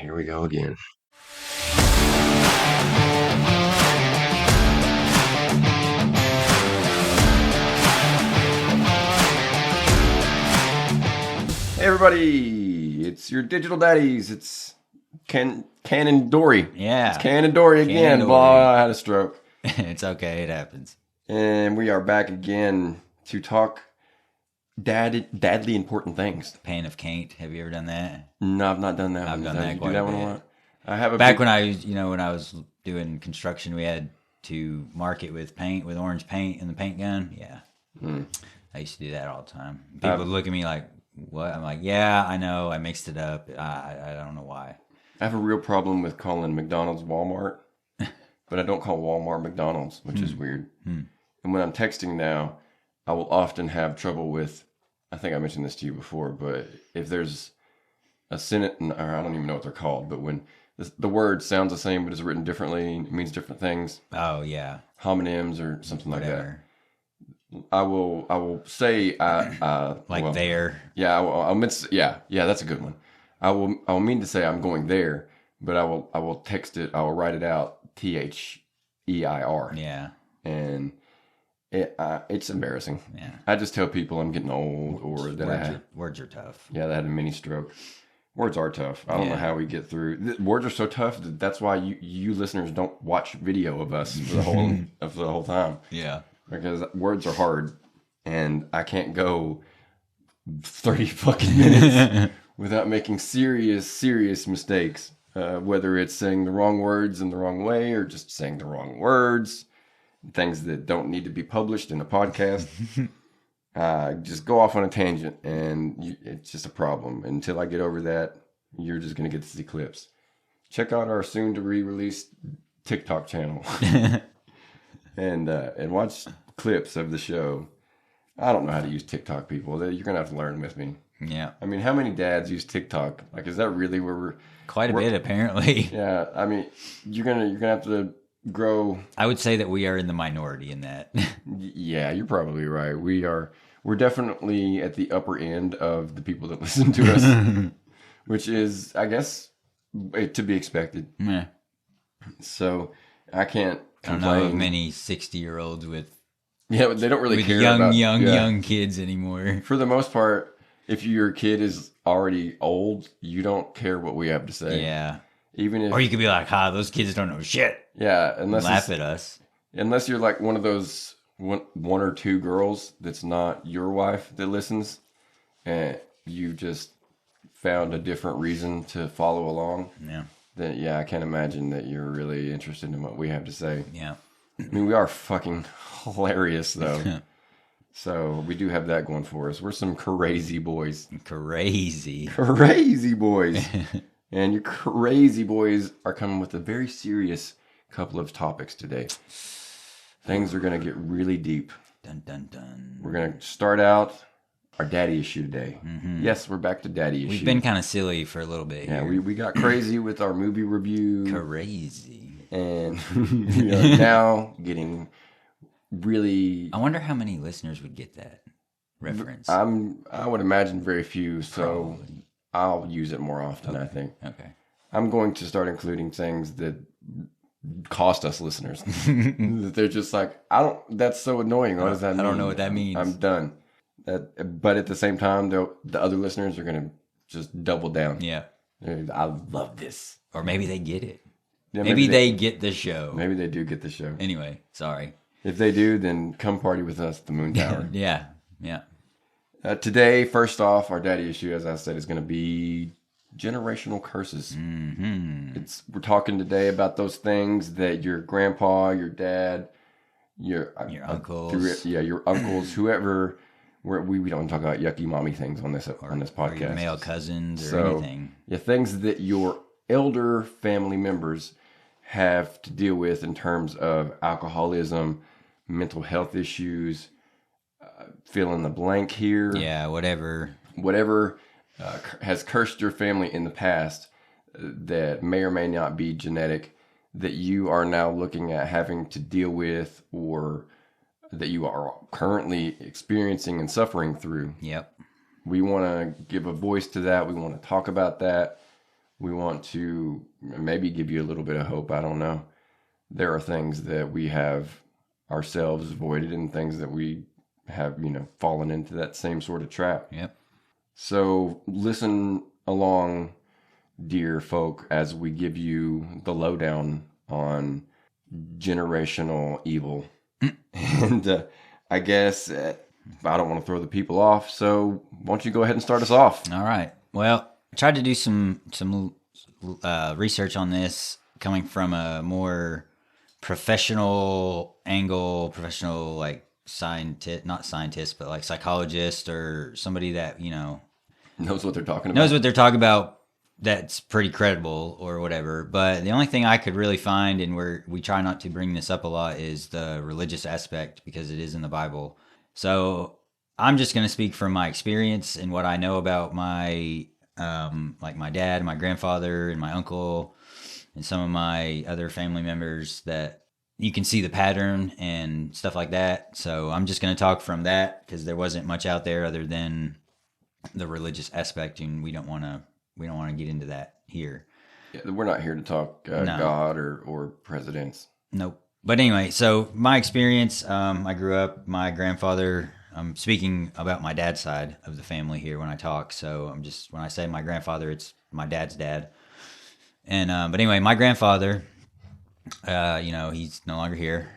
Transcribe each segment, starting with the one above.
Here we go again. Hey everybody, it's your digital daddies. It's Ken and Dory. Yeah. It's Ken and Dory again. and Dory. Blah, I had a stroke. It's okay, it happens. And we are back again to talk dadly important things. Pain of Caint. Have you ever done that? No, I've not done that I've one. done that You quite do that a one bit. a lot? I have a Back big- when I was doing construction, we had to mark it with paint, with orange paint and the paint gun. Yeah. I used to do that all the time. People would look at me like, what? I'm like, yeah, I know. I mixed it up. I don't know why. I have a real problem with calling McDonald's Walmart, but I don't call Walmart McDonald's, which is weird. And when I'm texting now, I will often have trouble with, I think I mentioned this to you before, but if there's a sentence, or I don't even know what they're called, but when the word sounds the same but is written differently, it means different things, Oh, yeah. homonyms or something like that. Whatever. I will say, Like there. Yeah, I'll yeah, that's a good one. I will mean to say I'm going there, but I will text it. I will write it out THEIR. Yeah. And it's embarrassing. Yeah. I just tell people I'm getting old or that Words are tough. I had a mini stroke. Words are tough. I don't know how we get through. Words are so tough that's why you listeners don't watch video of us for the whole time. Yeah. Because words are hard, and I can't go 30 fucking minutes without making serious mistakes. Whether it's saying the wrong words in the wrong way or just saying the wrong words, things that don't need to be published in a podcast. Just go off on a tangent, and it's just a problem. Until I get over that, you're just going to get to see clips. Check out our soon-to-be-released TikTok channel. And watch clips of the show. I don't know how to use TikTok, people. You're going to have to learn with me. Yeah. I mean, how many dads use TikTok? Like, is that really where we're... Quite a bit, apparently. Yeah, I mean, you're gonna have to grow... I would say that we are in the minority in that. Yeah, you're probably right. We're definitely at the upper end of the people that listen to us, which is, I guess, to be expected. Yeah. So, I can't I don't complain. know of many 60-year-olds with Yeah, but they don't really care young, about... young kids anymore. For the most part, if your kid is already old, you don't care what we have to say. Yeah. Even if... Or you could be like, those kids don't know shit. Yeah, Laugh at us. Unless you're like one of those one or two girls that's not your wife that listens, and you just found a different reason to follow along. Yeah. Then yeah, I can't imagine that you're really interested in what we have to say. Yeah. I mean, we are fucking hilarious though. So we do have that going for us. We're some crazy boys. Crazy boys. And your crazy boys are coming with a very serious couple of topics today. Things are going to get really deep. Dun, dun, dun. We're going to start out our daddy issue today. Mm-hmm. Yes, we're back to daddy issue. We've been kind of silly for a little bit Yeah, here. we got crazy with our movie review. Crazy. And we are now getting really... I wonder how many listeners would get that reference. I would imagine very few, so Probably. I'll use it more often, I think. Okay. I'm going to start including things that cost us listeners. They're just like, that's so annoying. What does that mean? I don't know what that means. I'm done. But at the same time, the other listeners are going to just double down. Yeah. I love this. Or maybe they get it. Yeah, maybe they get the show. Maybe they do get the show. Anyway, sorry. If they do, then come party with us at the Moon Tower. Yeah. Yeah. Today, first off, our daddy issue, as I said, is going to be generational curses. Mm-hmm. We're talking today about those things that your grandpa, your dad, your uncles, your uncles, whoever. We don't talk about yucky mommy things on this podcast. Or your male cousins or anything. Yeah, things that your elder family members have to deal with in terms of alcoholism, mental health issues, fill in the blank here. Yeah, whatever has cursed your family in the past that may or may not be genetic, that you are now looking at having to deal with, or that you are currently experiencing and suffering through. Yep. We want to give a voice to that. We want to talk about that. We want to maybe give you a little bit of hope. I don't know. There are things that we have ourselves avoided and things that we have, fallen into that same sort of trap. Yep. So listen along, dear folk, as we give you the lowdown on generational evil. And I guess I don't want to throw the people off, so why don't you go ahead and start us off? All right. Well, I tried to do some research on this coming from a more professional angle, like scientist, not scientist, but like psychologist or somebody that, Knows what they're talking about. Knows what they're talking about. That's pretty credible or whatever. But the only thing I could really find, and we try not to bring this up a lot, is the religious aspect because it is in the Bible. So I'm just going to speak from my experience and what I know about my, like my dad, my grandfather, and my uncle, and some of my other family members that you can see the pattern and stuff like that. So I'm just going to talk from that because there wasn't much out there other than the religious aspect, and we don't want to get into that here. Yeah, we're not here to talk God or presidents. Nope. But anyway, so my experience, I grew up, my grandfather, I'm speaking about my dad's side of the family here when I talk. So when I say my grandfather, it's my dad's dad. And, but anyway, my grandfather, he's no longer here.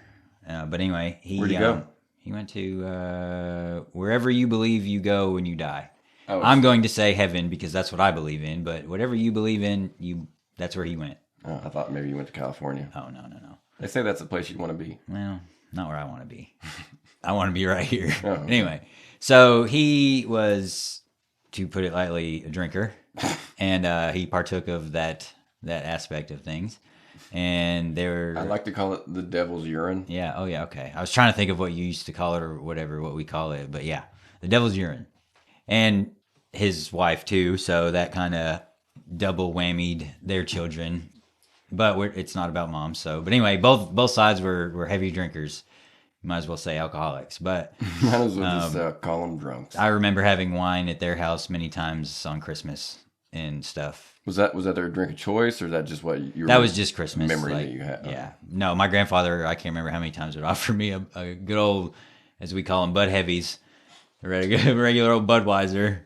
But anyway, where'd he go? He went to, wherever you believe you go when you die. Oh, I'm going to say heaven because that's what I believe in, but whatever you believe in, that's where he went. Oh, I thought maybe you went to California. Oh, no. They say that's the place you'd want to be. Well, not where I want to be. I want to be right here. Oh, okay. Anyway, so he was, to put it lightly, a drinker, and he partook of that aspect of things. And I like to call it the devil's urine. Yeah. Oh, yeah. Okay. I was trying to think of what you used to call it or whatever, what we call it. But yeah, the devil's urine. And his wife too, so that kind of double whammied their children. But it's not about mom. So, but anyway, both sides were heavy drinkers. You might as well say alcoholics. But might as well just call them drunks. I remember having wine at their house many times on Christmas and stuff. Was that their drink of choice, or is that just what you? That was just Christmas memory that you had. Yeah, no, my grandfather, I can't remember how many times would offer me a good old, as we call them, Bud Heavies. A regular old Budweiser,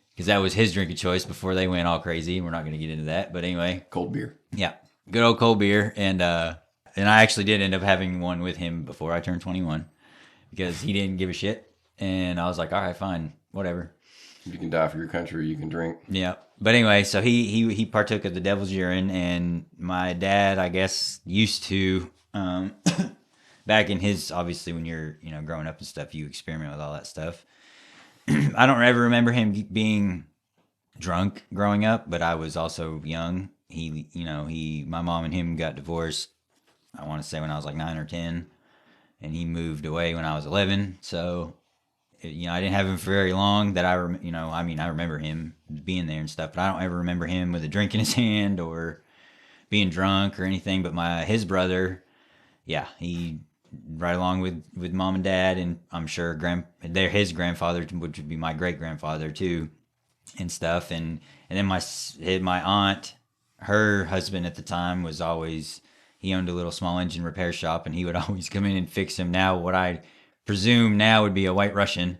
because that was his drink of choice before they went all crazy. We're not going to get into that, but anyway, cold beer. Yeah, good old cold beer, and I actually did end up having one with him before I turned 21 because he didn't give a shit, and I was like, all right, fine, whatever. You can die for your country, you can drink. Yeah, but anyway, so he partook of the devil's urine, and my dad, I guess, used to. Back in his, obviously, when you're growing up and stuff, you experiment with all that stuff. I don't ever remember him being drunk growing up, but I was also young. My mom and him got divorced, I want to say when I was like 9 or 10, and he moved away when I was 11. So, I didn't have him for very long that I remember him being there and stuff, but I don't ever remember him with a drink in his hand or being drunk or anything. But his brother, yeah, he right along with mom and dad, and I'm sure his grandfather, which would be my great grandfather too, and stuff, and then my aunt, her husband at the time he owned a little small engine repair shop, and he would always come in and fix him. Now what I presume now would be a White Russian,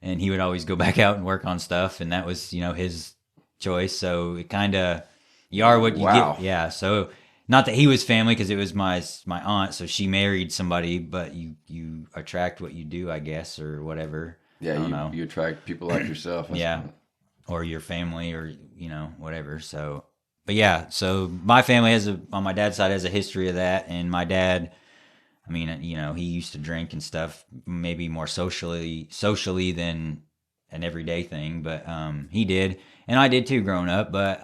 and he would always go back out and work on stuff, and that was his choice. So it kind of, you are what you get. Yeah. So. Not that he was family, because it was my aunt, so she married somebody, but you attract what you do, I guess, or whatever. Yeah, you attract people like yourself. Yeah, or your family, or whatever. So, but yeah, so my family on my dad's side has a history of that, and my dad, I mean, he used to drink and stuff, maybe more socially than an everyday thing, but he did, and I did too growing up, but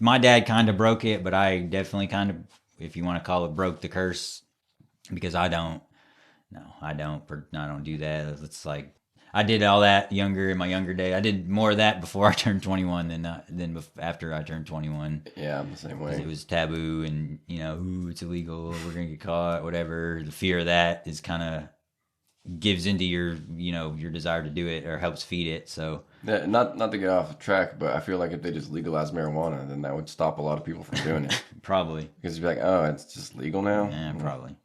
my dad kind of broke it, but I definitely kind of, if you want to call it, broke the curse, because I don't do that. It's like, I did all that in my younger day. I did more of that before I turned 21 than after I turned 21. Yeah, I'm the same way. It was taboo, and it's illegal, we're going to get caught, whatever. The fear of that is kind of gives into your, your desire to do it or helps feed it. So Yeah, not to get off track, but I feel like if they just legalized marijuana, then that would stop a lot of people from doing it. probably, Because you'd be like, oh, it's just legal now? yeah, probably.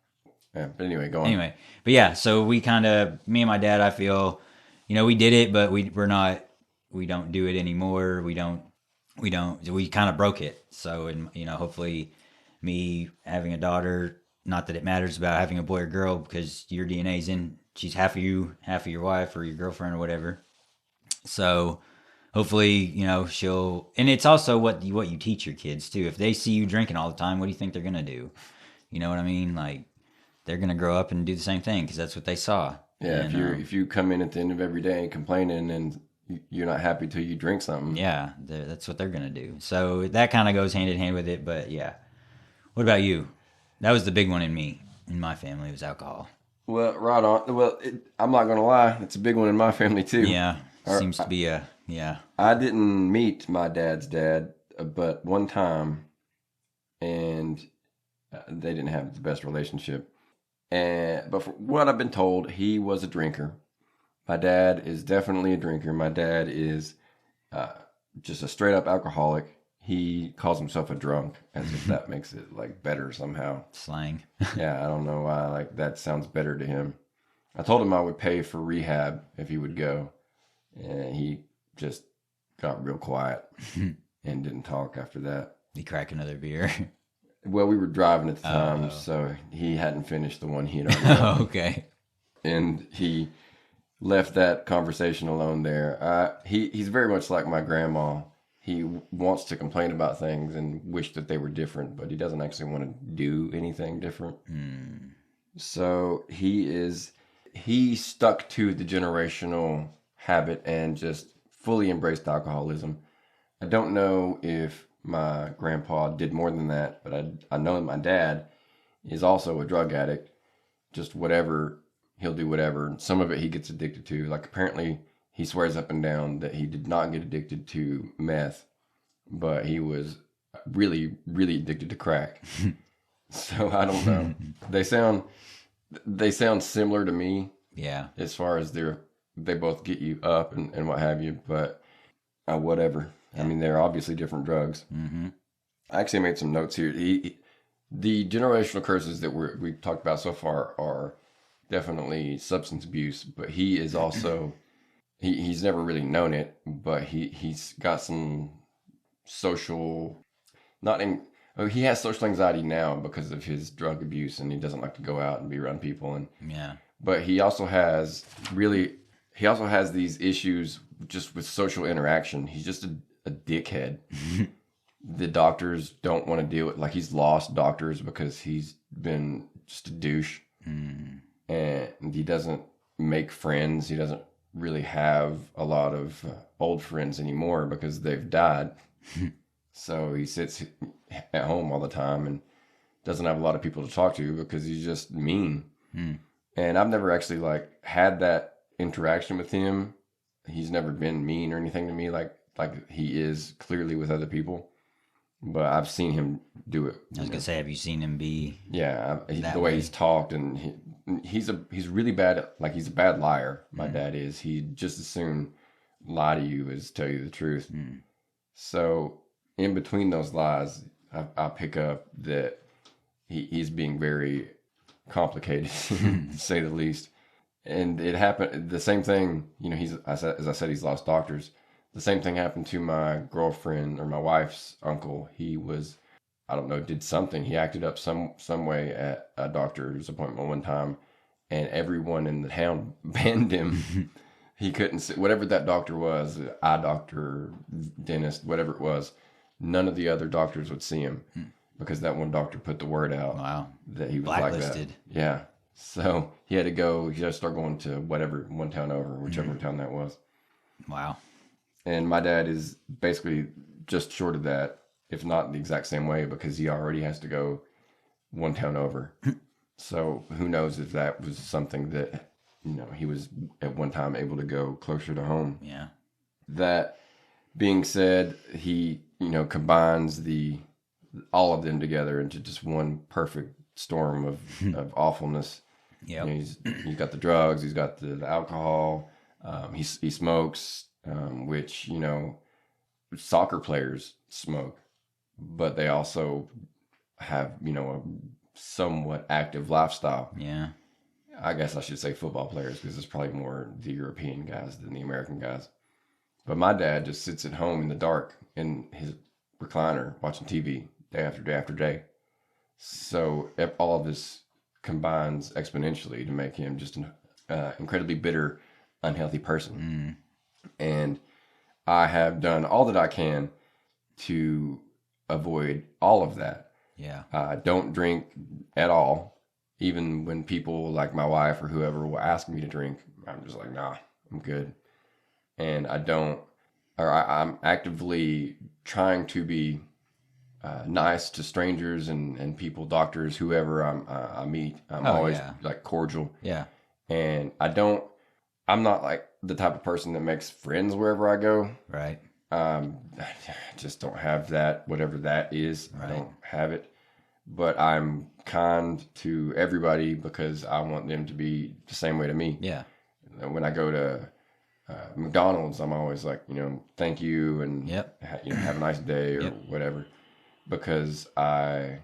Yeah, but anyway, go on. Anyway, but yeah, so me and my dad, I feel, we did it, but we don't do it anymore. We kind of broke it. So, and, hopefully me having a daughter, not that it matters about having a boy or girl, because your DNA's she's half of you, half of your wife or your girlfriend or whatever. So hopefully, she'll, and it's also what you teach your kids too. If they see you drinking all the time, what do you think they're going to do? You know what I mean? Like, they're going to grow up and do the same thing because that's what they saw. Yeah, and, if you come in at the end of every day complaining and you're not happy till you drink something. Yeah, that's what they're going to do. So that kind of goes hand in hand with it. But yeah. What about you? That was the big one in my family, was alcohol. Well, right on. Well, I'm not going to lie. It's a big one in my family too. Yeah, seems to be yeah. I didn't meet my dad's dad, but one time, and they didn't have the best relationship. But for what I've been told, he was a drinker. My dad is definitely a drinker. My dad is just a straight up alcoholic. He calls himself a drunk, as if that makes it like better somehow. Slang. Yeah, I don't know why. Like that sounds better to him. I told him I would pay for rehab if he would go, and he just got real quiet and didn't talk after that. He crack another beer. Well, we were driving at the time, so he hadn't finished the one he had already done. Okay. And he left that conversation alone there. He's very much like my grandma. He wants to complain about things and wish that they were different, but he doesn't actually want to do anything different. So he stuck to the generational habit and just fully embraced alcoholism. I don't know if my grandpa did more than that, but I know that my dad is also a drug addict. Just whatever, he'll do whatever. Some of it he gets addicted to. Like apparently he swears up and down that he did not get addicted to meth, but he was really, really addicted to crack. So I don't know. They sound similar to me. Yeah. As far as they both get you up and what have you, but whatever. Yeah. I mean, they're obviously different drugs. Mm-hmm. I actually made some notes here. The generational curses that we've talked about so far are definitely substance abuse, but he is also he's never really known it, but he's got some social he has social anxiety now because of his drug abuse, and he doesn't like to go out and be around people, and but he also has these issues just with social interaction. He's just a dickhead. The doctors don't want to deal with, like, he's lost doctors because he's been just a douche. And he doesn't make friends. He doesn't really have a lot of old friends anymore because they've died. So he sits at home all the time and doesn't have a lot of people to talk to because he's just mean. And I've never actually had that interaction with him. He's never been mean or anything to me like he is clearly with other people. But I've seen him do it. I was gonna say, have you seen him be? Yeah, the way he's talked, and he's really bad. Like, he's a bad liar. My dad is. He'd just as soon lie to you as tell you the truth. So in between those lies, I pick up that he's being very complicated, to say the least. And it happened. The same thing. As I said, he's lost doctors. The same thing happened to my girlfriend or my wife's uncle. He was, I don't know, did something. He acted up some way at a doctor's appointment one time, and everyone in the town banned him. He couldn't sit, whatever that doctor was, eye doctor, dentist, whatever it was, none of the other doctors would see him because that one doctor put the word out. Wow. That he was blacklisted. Like that. Yeah. So he had to start going to one town over, whichever town that was. Wow. And my dad is basically just short of that, if not the exact same way, because he already has to go one town over. So who knows if that was something that, he was at one time able to go closer to home. Yeah. That being said, he, combines all of them together into just one perfect storm of awfulness. Yeah. He's got the drugs, he's got the alcohol, he smokes, which, soccer players smoke, but they also have, a somewhat active lifestyle. Yeah. I guess I should say football players because it's probably more the European guys than the American guys. But my dad just sits at home in the dark in his recliner watching TV day after day after day. So all of this combines exponentially to make him just an incredibly bitter, unhealthy person. And I have done all that I can to avoid all of that. Yeah. I don't drink at all. Even when people like my wife or whoever will ask me to drink, I'm just like, nah, I'm good. And I'm actively trying to be nice to strangers and people, doctors, whoever I meet. I'm always like cordial. Yeah. And I'm not like the type of person that makes friends wherever I go. Right. I just don't have that, whatever that is. Right. I don't have it. But I'm kind to everybody because I want them to be the same way to me. Yeah. When I go to McDonald's, I'm always like, thank you and have a nice day or whatever, because I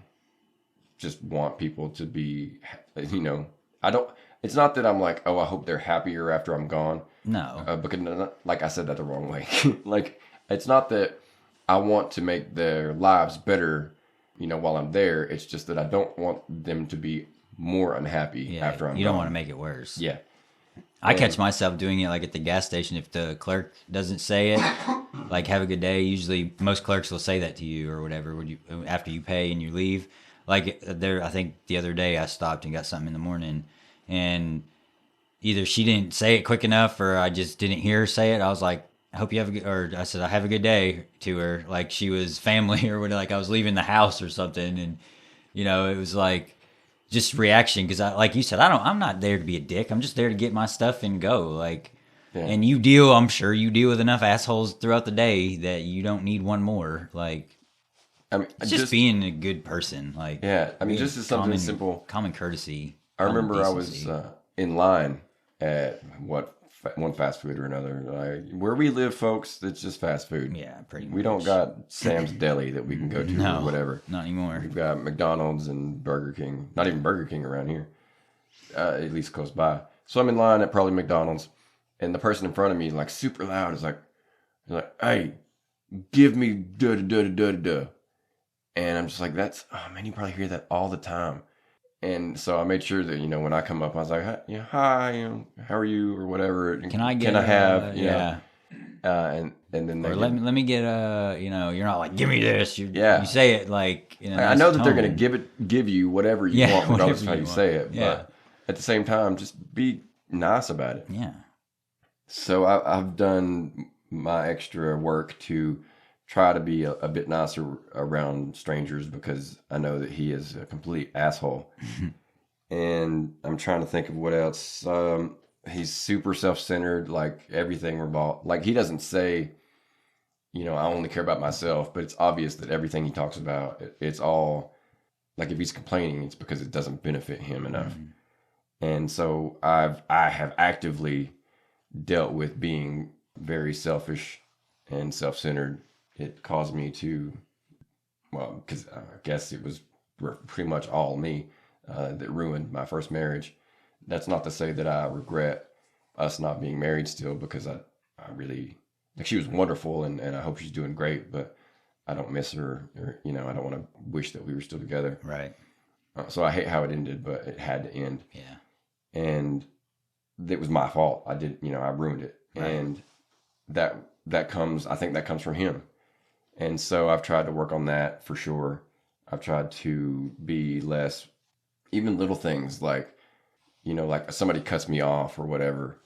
just want people to be, it's not that I'm like, oh, I hope they're happier after I'm gone. No. Because like I said that the wrong way. Like, it's not that I want to make their lives better, while I'm there. It's just that I don't want them to be more unhappy after I'm gone. You don't want to make it worse. Yeah. I catch myself doing it like at the gas station. If the clerk doesn't say it, like "have a good day," usually most clerks will say that to you or whatever when after you pay and you leave. Like I think the other day I stopped and got something in the morning, and either she didn't say it quick enough or I just didn't hear her say it. I was like, "I hope you have a good," or I said, "I have a good day" to her, like she was family or whatever. Like I was leaving the house or something, and it was like. Just reaction, because like you said, I'm not there to be a dick. I'm just there to get my stuff and go. Like, and I'm sure you deal with enough assholes throughout the day that you don't need one more. Like, it's just being a good person. Like, just as something simple, common courtesy. I remember I was in line at one fast food or another. Like, where we live, folks, it's just fast food. Yeah, pretty much. We don't got Sam's Deli that we can go to or whatever. Not anymore. We've got McDonald's and Burger King. Not even Burger King around here, at least close by. So I'm in line at probably McDonald's, and the person in front of me, like super loud, is like, "Hey, give me da da da da da," and I'm just like, oh man, you probably hear that all the time. And so I made sure that, when I come up, I was like, hi, how are you, or whatever. Can I have, and then or let me get you're not like, give me this. You say it like, I know that they're going to give you whatever you want, regardless of how you say it. Yeah. But at the same time, just be nice about it. Yeah. So I've done my extra work to try to be a bit nicer around strangers because I know that he is a complete asshole. And I'm trying to think of what else. He's super self-centered, like everything revolves. Like he doesn't say, I only care about myself, but it's obvious that everything he talks about, it's all like if he's complaining, it's because it doesn't benefit him enough. And so I have actively dealt with being very selfish and self-centered. It caused me to, because I guess it was pretty much all me that ruined my first marriage. That's not to say that I regret us not being married still, because I really, like, she was wonderful and I hope she's doing great, but I don't miss her, or, I don't want to wish that we were still together. Right. So I hate how it ended, but it had to end. Yeah. And it was my fault. I ruined it. Right. And that comes from him. And so I've tried to work on that for sure. I've tried to be less, even little things like, like somebody cuts me off or whatever.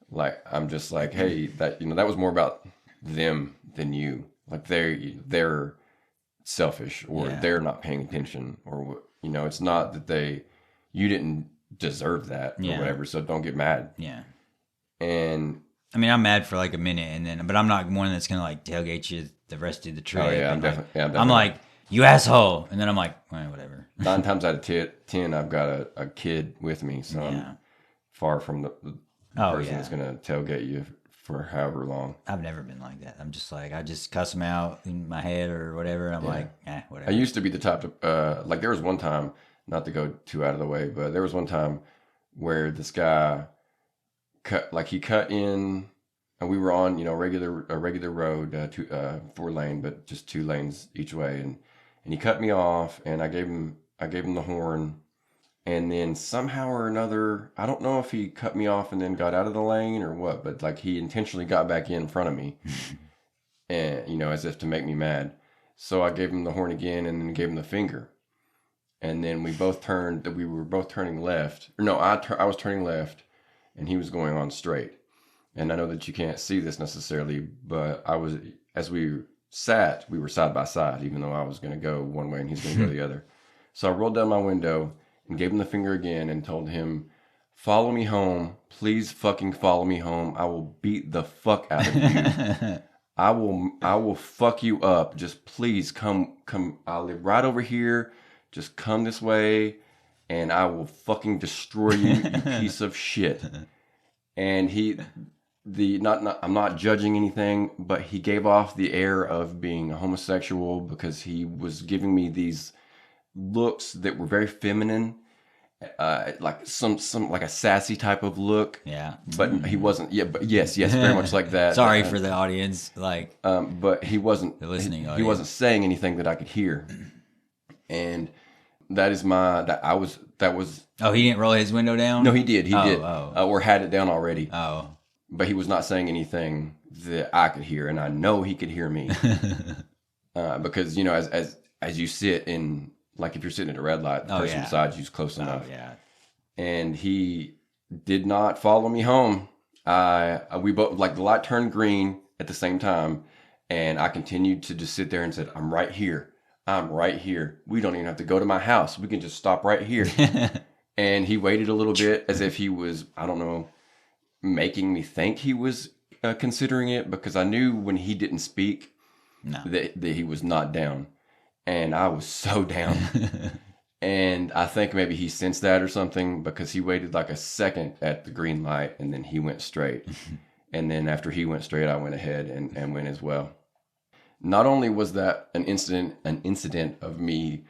Like, I'm just like, hey, that was more about them than you. Like they're selfish, or they're not paying attention, or, it's not that you didn't deserve that or whatever. So don't get mad. Yeah. And I mean, I'm mad for like a minute, but I'm not one that's gonna like tailgate you the rest of the trip. Oh yeah, I'm definitely. I'm like, you asshole. And then I'm like, well, whatever. 9 times out of 10, I've got a kid with me, so I'm far from the person that's going to tailgate you for however long. I've never been like that. I'm just like, I just cuss them out in my head or whatever. And I'm like, whatever. I used to be the type to, like there was one time, not to go too out of the way, but there was one time where this guy he cut in, and we were on, a regular road, 4 lane, but just 2 lanes each way. And he cut me off, and I gave him the horn. And then somehow or another, I don't know if he cut me off and then got out of the lane or what, but like he intentionally got back in front of me, and as if to make me mad. So I gave him the horn again, and then gave him the finger. And then we both turned. We were both turning left. Or no, I was turning left, and he was going on straight. And I know that you can't see this necessarily, but as we sat, we were side by side, even though I was going to go one way and he's going to go the other. So I rolled down my window and gave him the finger again and told him, "Follow me home. Please fucking follow me home. I will beat the fuck out of you. I will fuck you up. Just please come. I live right over here. Just come this way and I will fucking destroy you, you piece of shit." And I'm not judging anything, but he gave off the air of being a homosexual because he was giving me these looks that were very feminine, like some like a sassy type of look. Yeah, but he wasn't. Yeah, but yes, very much like that. Sorry for the audience, but he wasn't the listening audience. He wasn't saying anything that I could hear, and that was. Oh, he didn't roll his window down? No, he did. He did, Oh. Or had it down already. Oh, but he was not saying anything that I could hear, and I know he could hear me, because as you sit in. Like if you're sitting at a red light, the person beside you's close enough. Oh, yeah. And he did not follow me home. We both, like, the light turned green at the same time, and I continued to just sit there and said, "I'm right here. I'm right here. We don't even have to go to my house. We can just stop right here." And he waited a little bit as if he was, I don't know, making me think he was considering it, because I knew when he didn't speak that he was not down. And I was so down. And I think maybe he sensed that or something, because he waited like a second at the green light and then he went straight. And then after he went straight, I went ahead and went as well. Not only was that an incident of me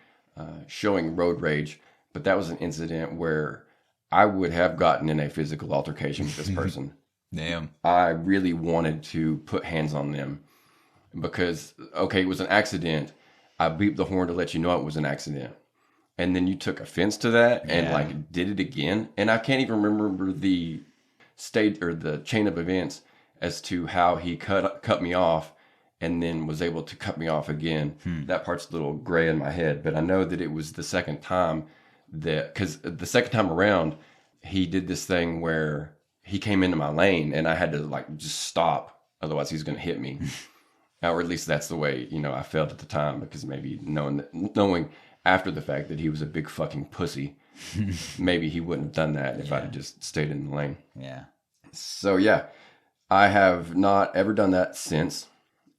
showing road rage, but that was an incident where I would have gotten in a physical altercation with this person. Damn. I really wanted to put hands on them because, okay, it was an accident. I beeped the horn to let you know it was an accident. And then you took offense to that and like did it again. And I can't even remember the state or the chain of events as to how he cut me off and then was able to cut me off again. That part's a little gray in my head, but I know that it was the second time because the second time around, he did this thing where he came into my lane and I had to like just stop. Otherwise he's going to hit me. Or at least that's the way, I felt at the time, because maybe knowing after the fact that he was a big fucking pussy, maybe he wouldn't have done that if I'd have just stayed in the lane. Yeah. So yeah, I have not ever done that since,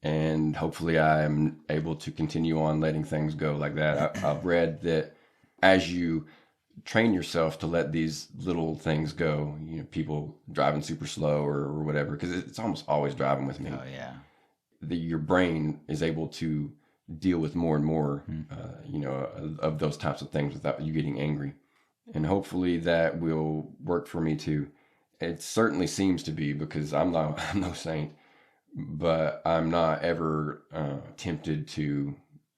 and hopefully I am able to continue on letting things go like that. I've read that as you train yourself to let these little things go, people driving super slow or whatever, because it's almost always driving with me. Oh yeah. Your brain is able to deal with more and more, of those types of things without you getting angry. And hopefully that will work for me too. It certainly seems to be, because I'm no saint, but I'm not ever tempted to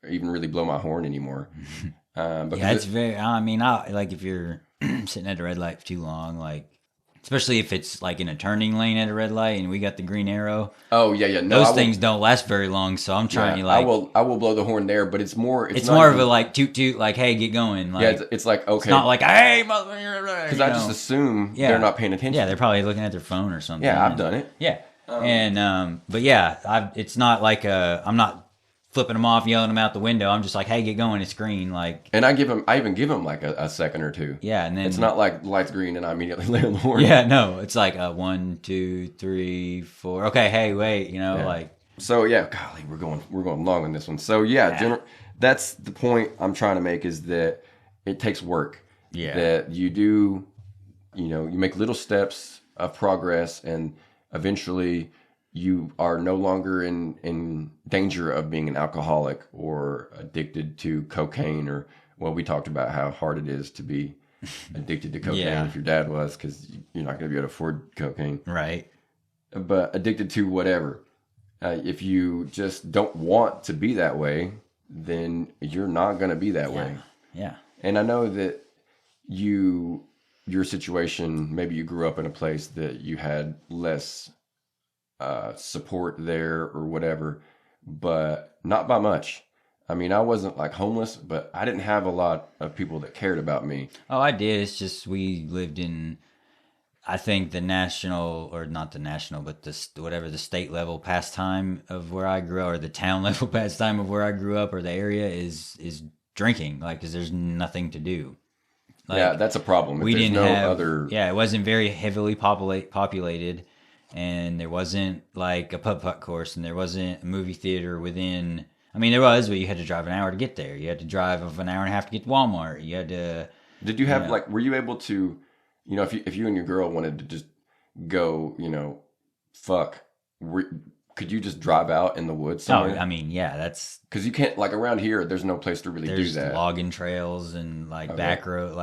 even really blow my horn anymore. It's very, if you're sitting at a red light for too long, like, especially if it's like in a turning lane at a red light and we got the green arrow. Oh yeah. No, those things don't last very long. So I'm trying to like. I will blow the horn there, but it's more. It's more of a like toot toot, like hey, get going. Like, it's like okay. It's not like hey, motherfucker. Because I just assume they're not paying attention. Yeah, they're probably looking at their phone or something. Yeah, I've done it. Yeah, but yeah, it's not like I'm not flipping them off, yelling them out the window. I'm just like, hey, get going, it's green. Like, and I even give them like a second or two. Yeah, and then it's not like light's green and I immediately lay on the horn. Yeah, no, it's like 1, 2, 3, 4. Okay, hey, wait, like. So yeah, golly, we're going long on this one. So yeah, that's the point I'm trying to make, is that it takes work. Yeah. That you do, you make little steps of progress, and eventually you are no longer in danger of being an alcoholic or addicted to cocaine, or, well, we talked about how hard it is to be addicted to cocaine if your dad was, because you're not going to be able to afford cocaine. Right. But addicted to whatever. If you just don't want to be that way, then you're not going to be that way. Yeah. And I know that your situation, maybe you grew up in a place that you had less support there or whatever, but not by much. I mean, I wasn't like homeless, but I didn't have a lot of people that cared about me. Oh, I did. It's just we lived in, I think, the national, or not the national, but whatever the state level pastime of where I grew up, or the town level pastime of where I grew up, or the area is drinking, like, because there's nothing to do. Like, yeah, that's a problem. If we there's didn't no have other. Yeah, it wasn't very heavily populated, and there wasn't like a putt course, and there wasn't a movie theater within. I mean, there was, but you had to drive an hour to get there. You had to drive an hour and a half to get to Walmart. You had to. Did you have like? Were you able to? If you and your girl wanted to just go, fuck, could you just drive out in the woods somewhere? Oh, I mean, yeah, that's because you can't, like, around here. There's no place to really do that. There's logging trails and like back roads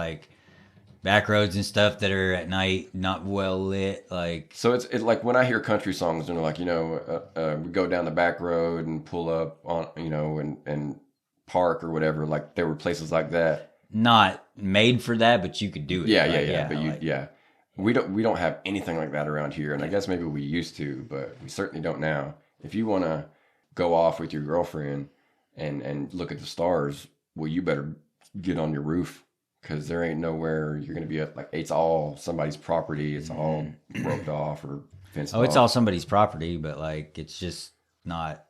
and stuff that are at night, not well lit. Like, so it's like when I hear country songs and they're like, we go down the back road and pull up on, and park or whatever. Like, there were places like that. Not made for that, but you could do it. Yeah. But we don't have anything like that around here, and I guess maybe we used to, but we certainly don't now. If you want to go off with your girlfriend and look at the stars, well, you better get on your roof, because there ain't nowhere you're going to be at. Like, it's all somebody's property. It's all roped off or fenced off. It's all somebody's property, but like, it's just not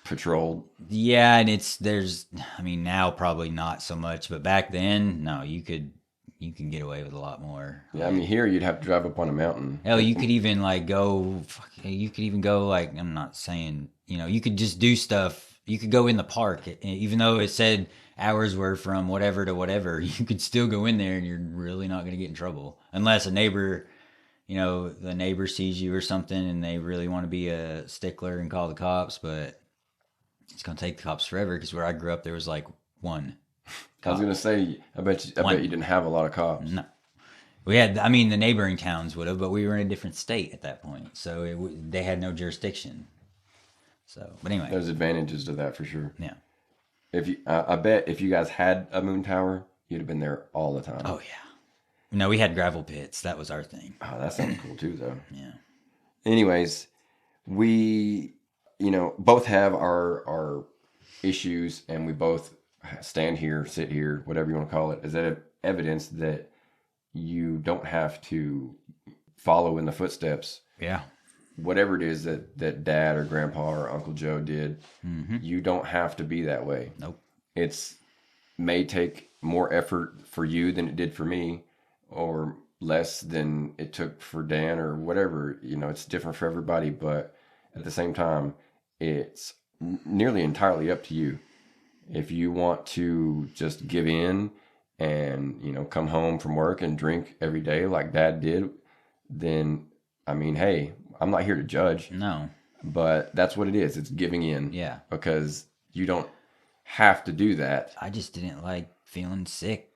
patrolled. Yeah, and now probably not so much, but back then, no, you can get away with a lot more. Yeah, I mean, here you'd have to drive up on a mountain. Hell, you could even go, like, I'm not saying, you could just do stuff. You could go in the park, even though it said hours were from whatever to whatever, you could still go in there and you're really not going to get in trouble. Unless a neighbor, the neighbor sees you or something and they really want to be a stickler and call the cops, but it's going to take the cops forever, because where I grew up, there was like one cop. I was going to say, I bet you didn't have a lot of cops. No. We had, the neighboring towns would have, but we were in a different state at that point. So they had no jurisdiction. So, but anyway. There's advantages to that for sure. Yeah. I bet if you guys had a moon tower, you'd have been there all the time. Oh, yeah. No, we had gravel pits. That was our thing. Oh, that sounds cool too, though. Yeah. Anyways, we, both have our issues, and we both sit here, whatever you want to call it, as evidence that you don't have to follow in the footsteps. Yeah. Whatever it is that Dad or Grandpa or Uncle Joe did, you don't have to be that way. Nope. It's may take more effort for you than it did for me, or less than it took for Dan, or whatever. It's different for everybody, but at the same time, it's nearly entirely up to you. If you want to just give in and, come home from work and drink every day like Dad did, then, I mean, hey, I'm not here to judge. No. But that's what it is. It's giving in. Yeah. Because you don't have to do that. I just didn't like feeling sick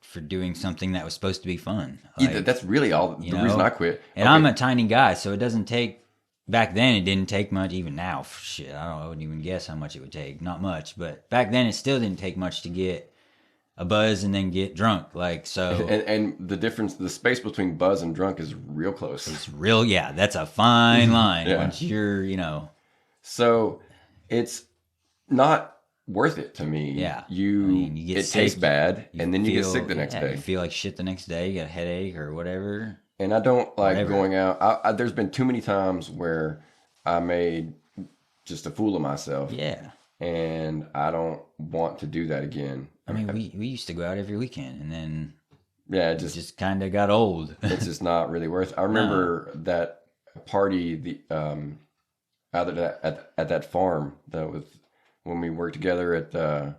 for doing something that was supposed to be fun. That's really all the reason I quit. And I'm a tiny guy, so it doesn't take. Back then, it didn't take much. Even now, shit, I wouldn't even guess how much it would take. Not much, but back then, it still didn't take much to get a buzz and then get drunk. Like, so, and the difference, the space between buzz and drunk is real close. It's real, yeah. That's a fine line. Yeah. Once you're, So, it's not worth it to me. Yeah. You get sick, tastes bad, and then you get sick the next day. You feel like shit the next day. You got a headache or whatever. And I don't like going out. There's been too many times where I made just a fool of myself. Yeah. And I don't want to do that again. I mean, we used to go out every weekend, and then it just kind of got old. It's just not really worth it. I remember that party, out at that farm when we worked together at as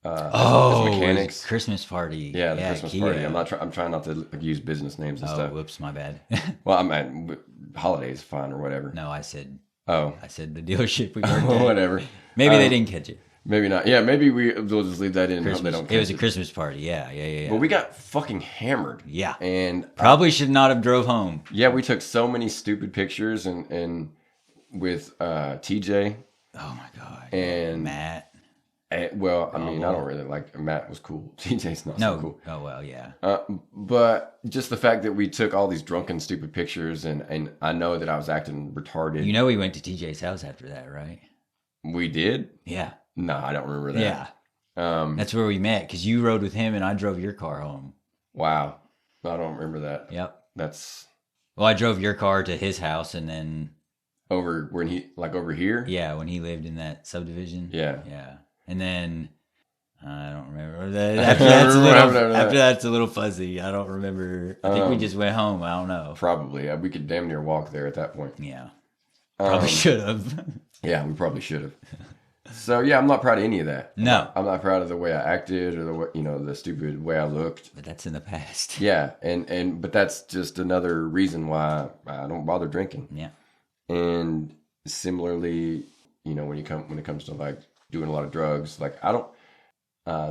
It was mechanics. Christmas party. Yeah, the Christmas party. Kia. I'm trying not to use business names and Oh, stuff. whoops, my bad. Well, I mean, holidays fine or whatever. No, I said Oh, the dealership we worked at. whatever. Maybe they didn't catch it. Maybe not. Yeah, maybe we'll just leave that in. Hope they don't It was catch a Christmas party. Yeah. But we got fucking hammered. Yeah. And Probably should not have drove home. yeah, we took so many stupid pictures and with TJ Oh my god. and Matt. well, I mean, I don't really like Matt was cool. TJ's not No. so cool. Oh well, yeah. But just the fact that we took all these drunken, stupid pictures, and I know that I was acting retarded. You know we went to TJ's house after that, right? We did? Yeah. No, I don't remember that. Yeah. That's where we met because you rode with him and I drove your car home. Wow. I don't remember that. Yep. That's Well, I drove your car to his house and then over over here? yeah, when he lived in that subdivision. Yeah. Yeah. And then I don't remember that. After that's a little fuzzy. I don't remember. I think we just went home. I don't know. Probably. We could damn near walk there at that point. Yeah. Probably should have. Yeah, we probably should have. So yeah, I'm not proud of any of that. No. I'm not proud of the way I acted or the way, the stupid way I looked. But that's in the past. Yeah, but that's just another reason why I don't bother drinking. Yeah. And similarly, when it comes to like doing a lot of drugs, like I don't.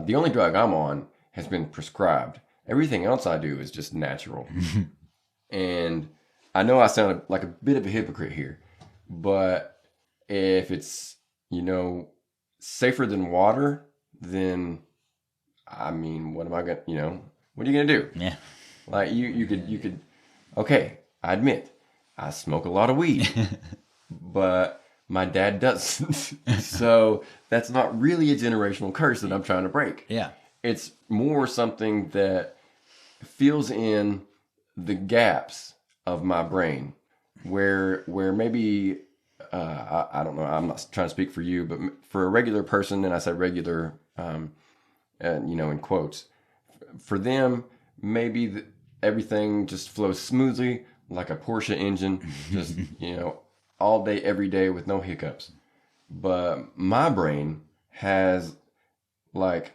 The only drug I'm on has been prescribed. Everything else I do is just natural. And I know I sound like a bit of a hypocrite here, but if it's safer than water, then I mean, what am I gonna what are you gonna do? Yeah. Like you could okay, I admit I smoke a lot of weed, but my dad doesn't. So that's not really a generational curse that I'm trying to break. Yeah. It's more something that fills in the gaps of my brain where maybe I don't know, I'm not trying to speak for you, but for a regular person, and I say regular in quotes, for them maybe everything just flows smoothly like a Porsche engine, just all day every day with no hiccups. But my brain has like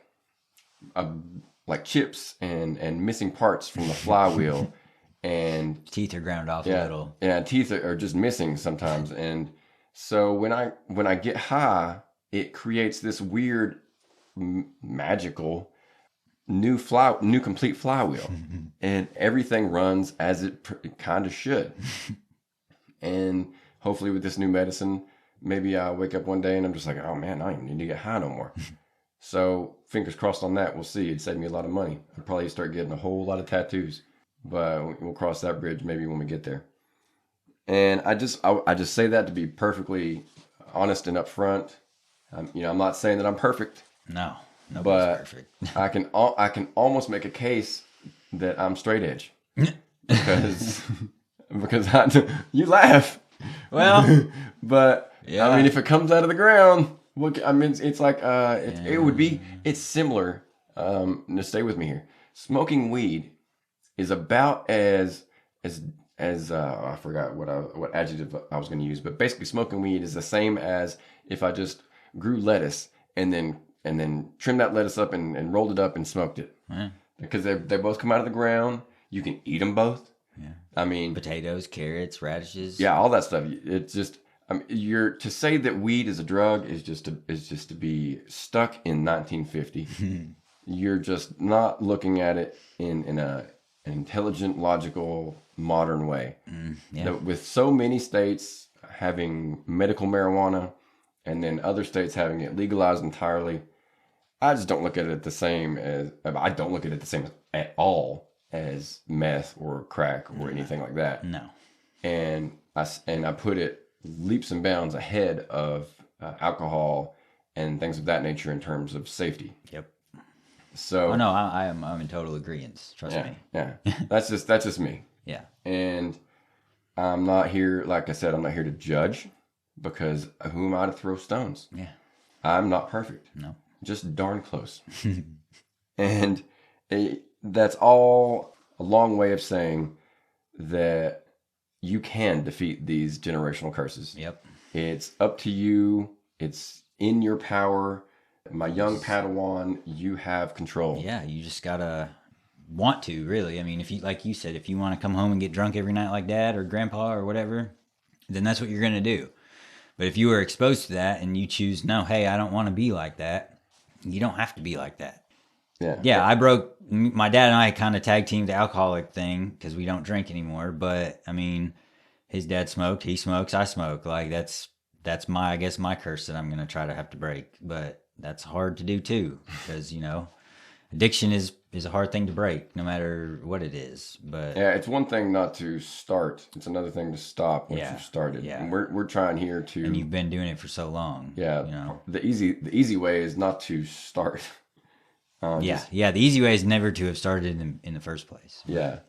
chips and missing parts from the flywheel, and Teeth are ground off a little. Yeah, teeth are just missing sometimes. And so when I get high, it creates this weird magical new complete flywheel, and everything runs as it kind of should. And hopefully with this new medicine, maybe I'll wake up one day and I'm just like, oh man, I don't even need to get high no more. So fingers crossed on that. We'll see. It'd save me a lot of money. I'd probably start getting a whole lot of tattoos, but we'll cross that bridge maybe when we get there. And I just say that to be perfectly honest and upfront. I'm not saying that I'm perfect. No, nobody's perfect. I can almost make a case that I'm straight edge because you laugh. Well, but yeah. I mean, if it comes out of the ground, it's like it's similar. Now stay with me here. Smoking weed is about as I forgot what adjective I was going to use, but basically smoking weed is the same as if I just grew lettuce and then trimmed that lettuce up and rolled it up and smoked it. Yeah. Because they both come out of the ground. You can eat them both. Yeah. I mean, potatoes, carrots, radishes. Yeah, all that stuff. It's just you're to say that weed is a drug is just to be stuck in 1950. You're just not looking at it in an intelligent, logical, modern way. Yeah. With so many states having medical marijuana and then other states having it legalized entirely, I just don't look at it the same as at all as meth or crack or anything like that. No. And I put it leaps and bounds ahead of alcohol and things of that nature in terms of safety. Yep. So no, I'm in total agreement. Trust me. Yeah. That's just me. Yeah. And I'm not here, like I said, I'm not here to judge, because who am I to throw stones? Yeah. I'm not perfect. No. Just darn close. And that's all a long way of saying that you can defeat these generational curses. Yep. It's up to you. It's in your power. My young Padawan, you have control. Yeah, you just gotta want to, really. I mean, if you, like you said, if you want to come home and get drunk every night like dad or grandpa or whatever, then that's what you're gonna do. But if you were exposed to that and you choose, no, hey, I don't want to be like that, you don't have to be like that. Yeah, my dad and I kind of tag teamed the alcoholic thing because we don't drink anymore. But I mean, his dad smoked, he smokes, I smoke. Like that's my, I guess, my curse that I'm going to try to have to break. But that's hard to do too because, addiction is a hard thing to break no matter what it is. But yeah, it's one thing not to start. It's another thing to stop once you've started. Yeah. And we're trying here to. And you've been doing it for so long. Yeah. The easy way is not to start. The easy way is never to have started in the first place. Yeah,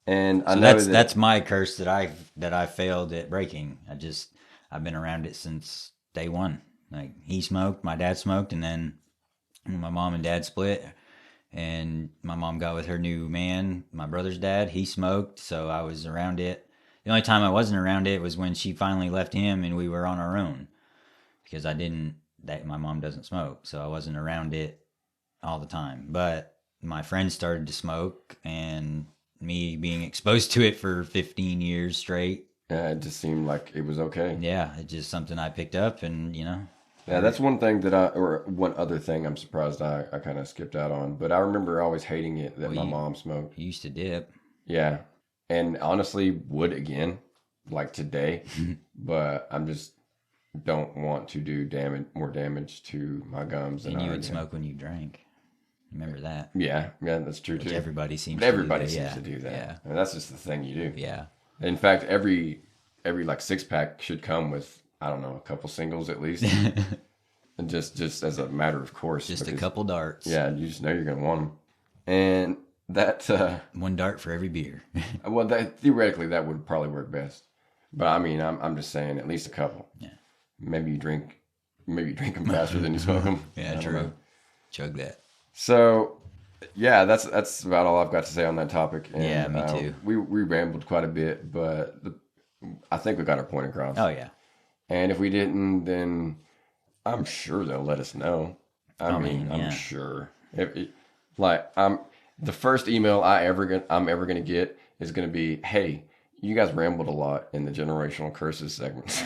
and I so know that's my curse that I failed at breaking. I've been around it since day one. Like he smoked, my dad smoked, and then when my mom and dad split, and my mom got with her new man, my brother's dad, he smoked, so I was around it. The only time I wasn't around it was when she finally left him and we were on our own because my mom doesn't smoke, so I wasn't around it all the time. But my friends started to smoke, and me being exposed to it for 15 years straight. Yeah, it just seemed like it was okay. Yeah, it's just something I picked up, and Yeah, that's one thing or one other thing I'm surprised I kind of skipped out on. But I remember always hating it that my mom smoked. You used to dip. Yeah, and honestly would again, like today. But I'm just don't want to do more damage to my gums. And you would smoke when you drank. Remember that? Yeah, that's true too. Everybody seems to do that. Yeah. And that's just the thing you do. Yeah. In fact, every like 6-pack should come with, I don't know, a couple singles at least. And just as a matter of course. Just a couple darts. Yeah, you just know you're going to want them. And that... one dart for every beer. Well, theoretically, that would probably work best. But I mean, I'm just saying at least a couple. Yeah. Maybe you drink them faster than you smoke them. Yeah, true. Chug that. So, yeah, that's about all I've got to say on that topic. And, yeah, me too. We rambled quite a bit, but I think we got our point across. Oh, yeah. And if we didn't, then I'm sure they'll let us know. I'm sure. The first email I'm ever gonna get is gonna be, "Hey, you guys rambled a lot in the generational curses segment."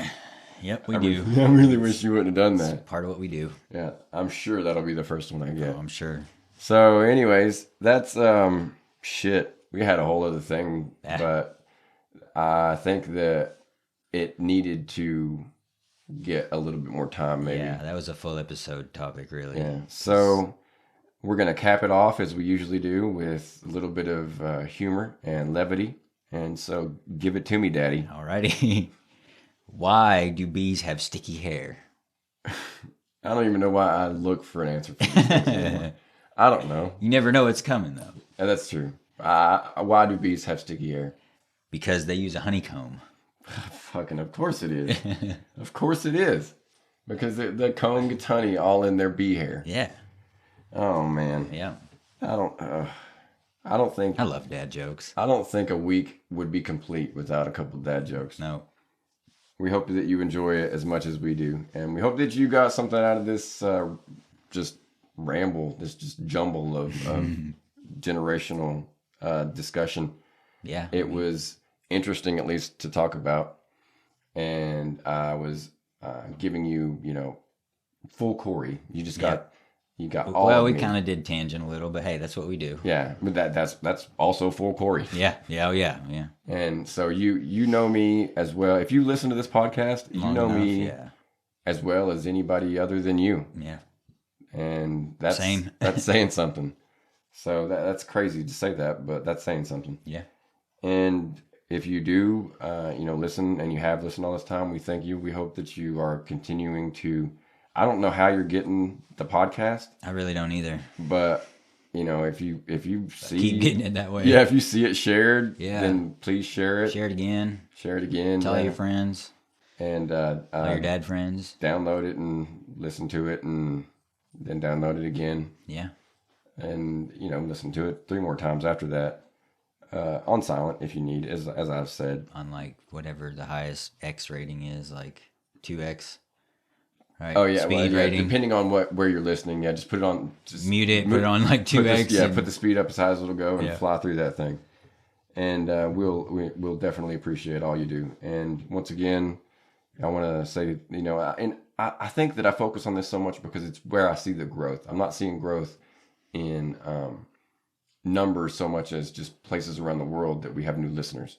Yep, we do. I really wish you wouldn't have done that. It's part of what we do. Yeah, I'm sure that'll be the first one I get. Oh, I'm sure. So, anyways, that's shit. We had a whole other thing, but I think that it needed to get a little bit more time, maybe. Yeah, that was a full episode topic, really. Yeah. So we're gonna cap it off as we usually do with a little bit of humor and levity. And so, give it to me, Daddy. Alrighty. Why do bees have sticky hair? I don't even know why I look for an answer for these things anymore. I don't know. You never know what's coming, though. Yeah, that's true. Why do bees have sticky hair? Because they use a honeycomb. Fucking, of course it is. Of course it is. Because the comb gets honey all in their bee hair. Yeah. Oh, man. Yeah. I don't think... I love dad jokes. I don't think a week would be complete without a couple of dad jokes. No. We hope that you enjoy it as much as we do. And we hope that you got something out of this just ramble, this just jumble of generational discussion. Yeah. It was interesting, at least, to talk about. And I was giving you, full Corey. You just got... You got all. Well, we kind of did tangent a little, but hey, that's what we do. Yeah, but that's also full Corey. Yeah, oh yeah. And so you know me as well. If you listen to this podcast, you know me as well as anybody other than you. Yeah, and that's saying something. So that's crazy to say that, but that's saying something. Yeah. And if you do, listen, and you have listened all this time, we thank you. We hope that you are continuing to. I don't know how you're getting the podcast. I really don't either. But if you see, keep getting it that way. Yeah, if you see it shared, then please share it. Share it again. Tell your friends. And tell your dad friends. Download it and listen to it, and then download it again. Yeah. And listen to it 3 more times after that, on silent if you need, as I've said. On like whatever the highest X rating is, like. 2x. Right. Oh yeah, Speed well, yeah, rating. depending on where you're listening, just put it on. Just Mute it. Put it on like 2x. Put the speed up as high as it'll go and Yeah. fly through that thing. And we'll definitely appreciate all you do. And once again, I want to say, I think that I focus on this so much because it's where I see the growth. I'm not seeing growth in numbers so much as just places around the world that we have new listeners.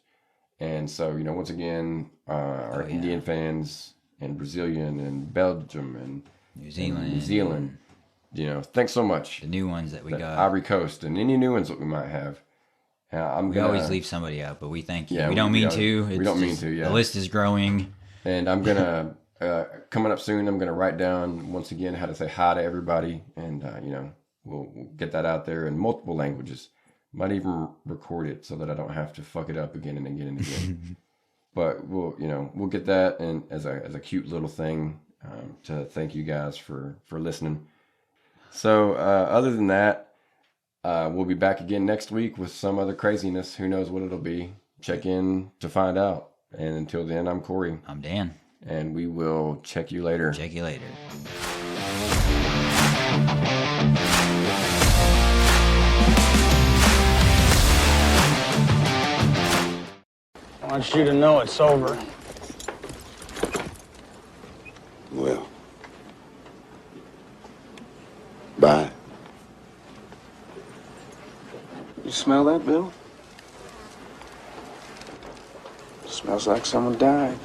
And so, once again, our Indian fans and Brazilian and Belgium and New Zealand. New Zealand, thanks so much. The new ones that we got. Ivory Coast and any new ones that we might have. We always leave somebody out, but we thank you. Yeah, we don't mean to. We don't mean to, yeah. The list is growing. And I'm going to, coming up soon, I'm going to write down once again how to say hi to everybody. And, we'll get that out there in multiple languages. Might even record it so that I don't have to fuck it up again and again and again. But we'll get that and as a cute little thing to thank you guys for listening. So other than that, we'll be back again next week with some other craziness. Who knows what it'll be? Check in to find out. And until then, I'm Corey. I'm Dan. And we will check you later. Check you later. I want you to know it's over. Well, bye. You smell that, Bill? Smells like someone died.